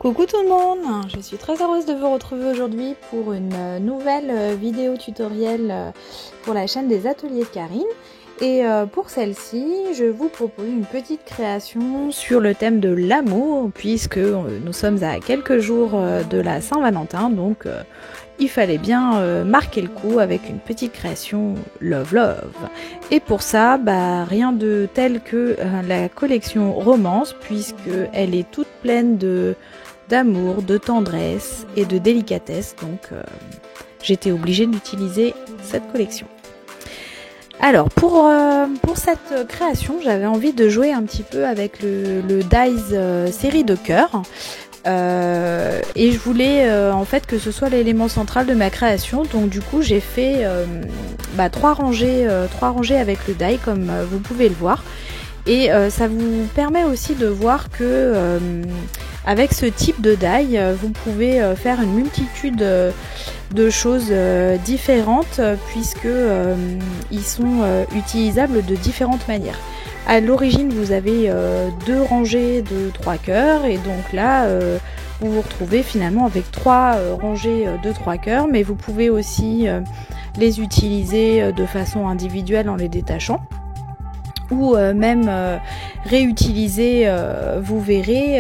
Coucou tout le monde, je suis très heureuse de vous retrouver aujourd'hui pour une nouvelle vidéo tutoriel pour la chaîne des ateliers de Karine. Et pour celle-ci, je vous propose une petite création sur le thème de l'amour, puisque nous sommes à quelques jours de la Saint-Valentin, donc il fallait bien marquer le coup avec une petite création Love Love. Et pour ça, rien de tel que la collection Romance, puisqu'elle est toute pleine d'amour, de tendresse et de délicatesse, donc j'étais obligée d'utiliser cette collection. Alors pour cette création, j'avais envie de jouer un petit peu avec le Dies série de cœurs. Et je voulais en fait que ce soit l'élément central de ma création, donc du coup j'ai fait 3 rangées avec le die comme vous pouvez le voir, et ça vous permet aussi de voir que avec ce type de die vous pouvez faire une multitude de choses différentes, puisque ils sont utilisables de différentes manières. À l'origine, vous avez 2 rangées de 3 cœurs, et donc là, vous vous retrouvez finalement avec 3 rangées de 3 cœurs, mais vous pouvez aussi les utiliser de façon individuelle en les détachant, ou même réutiliser, vous verrez,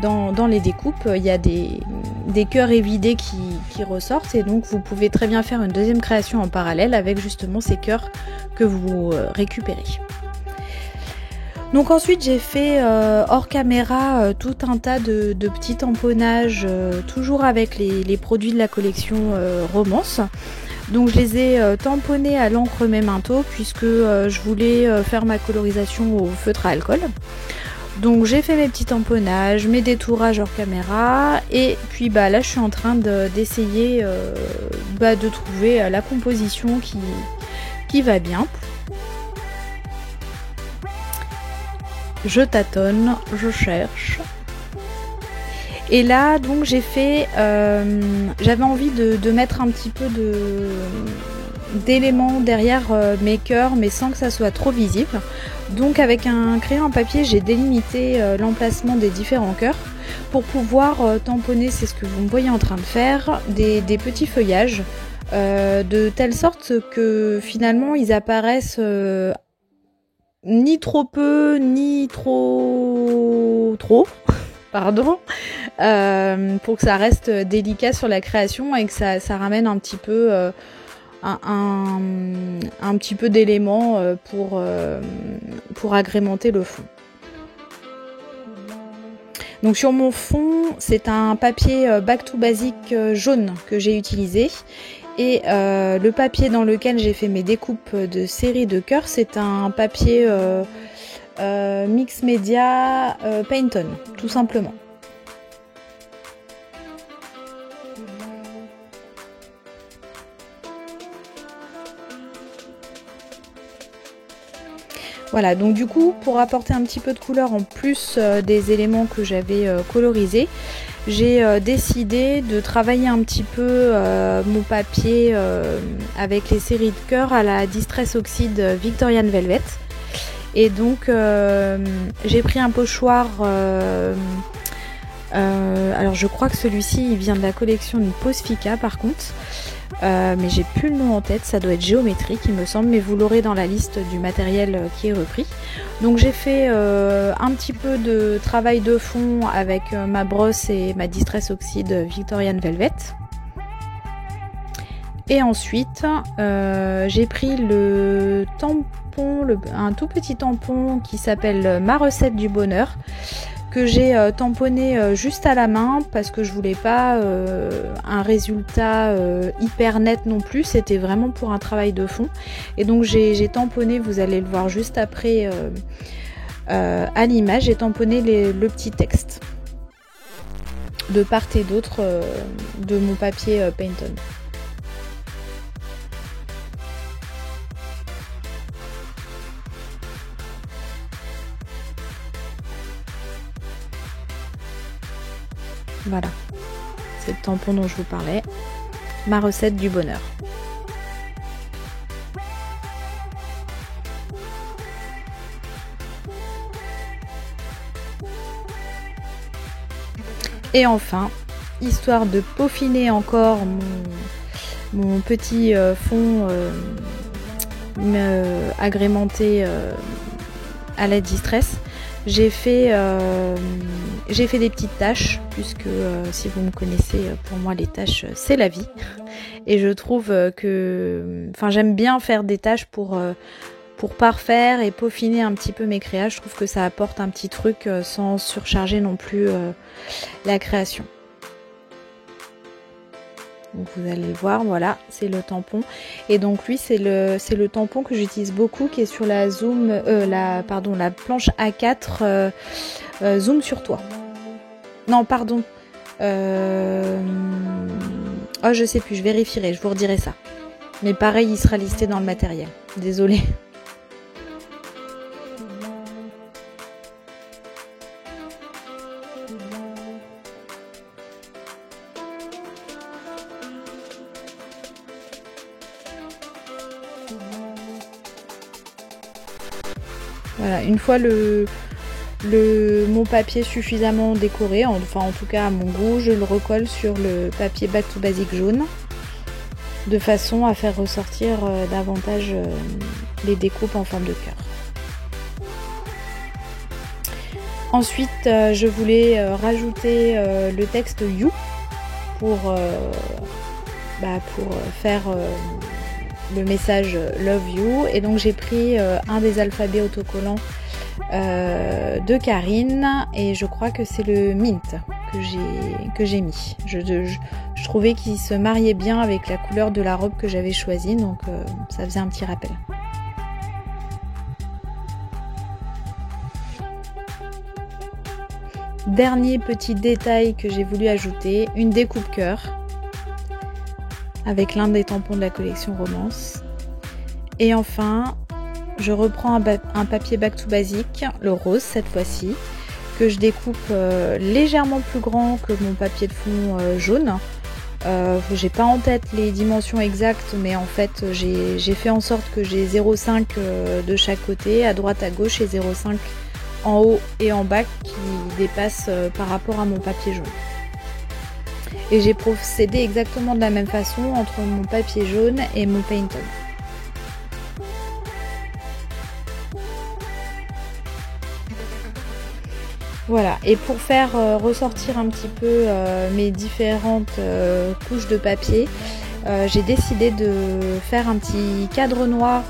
dans les découpes, il y a des cœurs évidés qui ressortent, et donc vous pouvez très bien faire une deuxième création en parallèle avec justement ces cœurs que vous récupérez. Donc ensuite j'ai fait hors caméra tout un tas de petits tamponnages, toujours avec les produits de la collection Romance. Donc je les ai tamponnés à l'encre Memento, puisque je voulais faire ma colorisation au feutre à alcool. Donc j'ai fait mes petits tamponnages, mes détourages hors caméra, et puis là je suis en train d'essayer de trouver la composition qui va bien. Je tâtonne, je cherche. Et là, donc j'ai fait, j'avais envie de mettre un petit peu d'éléments derrière mes cœurs, mais sans que ça soit trop visible. Donc avec un crayon à papier, j'ai délimité l'emplacement des différents cœurs pour pouvoir tamponner, c'est ce que vous me voyez en train de faire, des petits feuillages, de telle sorte que finalement ils apparaissent ni trop peu, ni trop pardon, pour que ça reste délicat sur la création et que ça ramène un petit peu un petit peu d'éléments pour agrémenter le fond. Donc sur mon fond, c'est un papier Back to Basic jaune que j'ai utilisé. Et le papier dans lequel j'ai fait mes découpes de série de cœurs, c'est un papier Mix Media Painton, tout simplement. Voilà, donc du coup, pour apporter un petit peu de couleur en plus des éléments que j'avais colorisés, j'ai décidé de travailler un petit peu mon papier avec les séries de cœurs à la Distress Oxide Victorian Velvet. Et donc j'ai pris un pochoir, alors je crois que celui-ci il vient de la collection de Posfica par contre, mais j'ai plus le nom en tête, ça doit être géométrique il me semble, mais vous l'aurez dans la liste du matériel qui est repris. Donc j'ai fait un petit peu de travail de fond avec ma brosse et ma Distress Oxide Victorian Velvet. Et ensuite j'ai pris le tampon, un tout petit tampon qui s'appelle Ma recette du bonheur, que j'ai tamponné juste à la main parce que je voulais pas un résultat hyper net non plus, c'était vraiment pour un travail de fond. Et donc j'ai tamponné, vous allez le voir juste après à l'image, j'ai tamponné le petit texte de part et d'autre de mon papier Painton. Voilà, c'est le tampon dont je vous parlais, ma recette du bonheur. Et enfin, histoire de peaufiner encore mon petit fond agrémenté à la distress, j'ai fait des petites taches, puisque si vous me connaissez, pour moi les taches c'est la vie. Et je trouve que, j'aime bien faire des taches pour parfaire et peaufiner un petit peu mes créas. Je trouve que ça apporte un petit truc sans surcharger non plus la création. Donc vous allez le voir, voilà, c'est le tampon. Et donc lui, c'est le tampon que j'utilise beaucoup, qui est sur la la planche A4 Zoom sur toi. Non, pardon. Oh, je sais plus, je vérifierai, je vous redirai ça. Mais pareil, il sera listé dans le matériel. Désolée. Voilà, une fois mon papier suffisamment décoré, en tout cas à mon goût, je le recolle sur le papier Back to Basic jaune, de façon à faire ressortir davantage les découpes en forme de cœur. Ensuite, je voulais rajouter le texte You pour faire le message Love You, et donc j'ai pris un des alphabets autocollants de Karine, et je crois que c'est le Mint que j'ai mis. Je trouvais qu'il se mariait bien avec la couleur de la robe que j'avais choisie, donc ça faisait un petit rappel. Dernier petit détail que j'ai voulu ajouter, une découpe cœur avec l'un des tampons de la collection Romance. Et enfin, je reprends un papier Back to Basic, le rose cette fois-ci, que je découpe légèrement plus grand que mon papier de fond jaune. J'ai pas en tête les dimensions exactes, mais en fait j'ai fait en sorte que j'ai 0,5 de chaque côté, à droite à gauche, et 0,5 en haut et en bas qui dépassent par rapport à mon papier jaune. Et j'ai procédé exactement de la même façon entre mon papier jaune et mon paint on. Voilà, et pour faire ressortir un petit peu mes différentes couches de papier, j'ai décidé de faire un petit cadre noir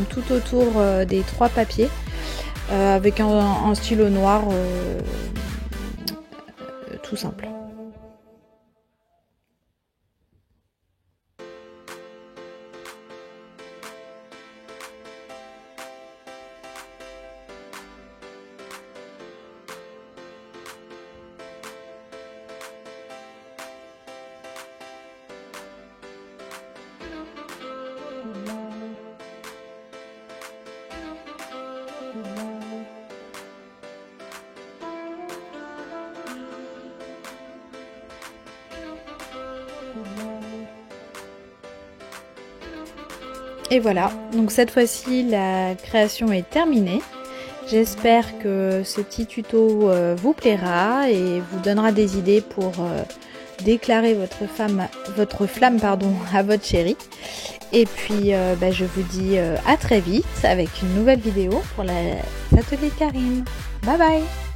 tout autour des 3 papiers, avec un stylo noir tout simple. Et voilà, donc cette fois-ci la création est terminée. J'espère que ce petit tuto vous plaira et vous donnera des idées pour déclarer votre flamme à votre chéri. Et puis je vous dis à très vite avec une nouvelle vidéo pour l'atelier de Karine. Bye bye!